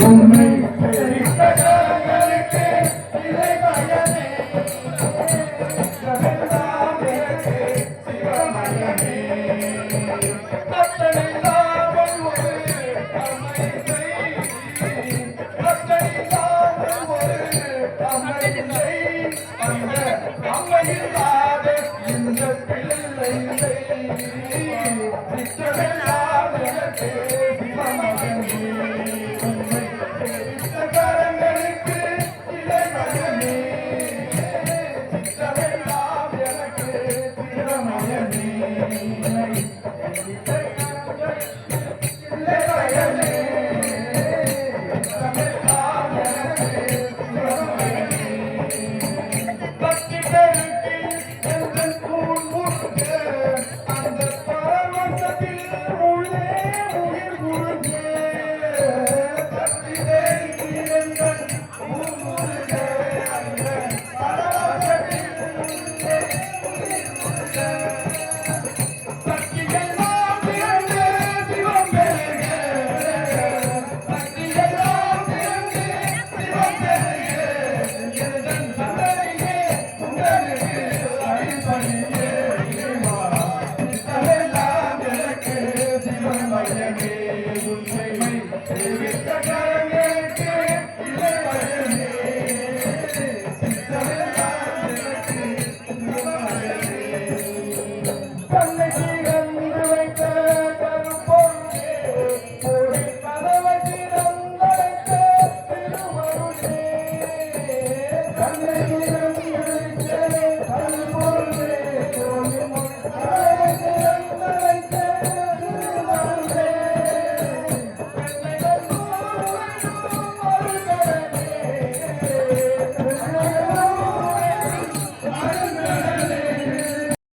உன்னை தெரிந்த கரங்களுக்கு இறைமகனே எல்லாம் எனக்கு சிவமகனே கட்டளையில்லாமல் ஒரு அமைப்பை கட்டளையில்லாமல் ஒரு அமைப்பை அந்த அம்மையில்லாத இந்த பிள்ளை சித்தமெல்லாம் எனக்கு சிவமகனே உன்னை தெரிந்த கரங்களுக்கு இறைமகனே சித்தமெல்லாம் எனக்கு சிவமகனே இறைமகனே சித்தமெல்லாம் எனக்கு சிவமகனே பக்தி பெருக்கி எங்கள் கூழ் முழுக்க அந்த பரமத்தில் உள்ளே உயிர் முழுக்க பக்தி பெருக்கி எங்கள் கூழ் முழுக்க அந்த பரமத்தில் உள்ளே உயிர் முழுக்க பக்தியெல்லாம் பிறந்து சிவம் பெருக பக்தியெல்லாம் பிறந்து சிவம் பெருக எந்தன் சந்ததியே உங்களுக்கு அடிப்பணியே இறைவா சித்தமெல்லாம் எனக்கு சிவமகனே உண்மை தெரிவித்த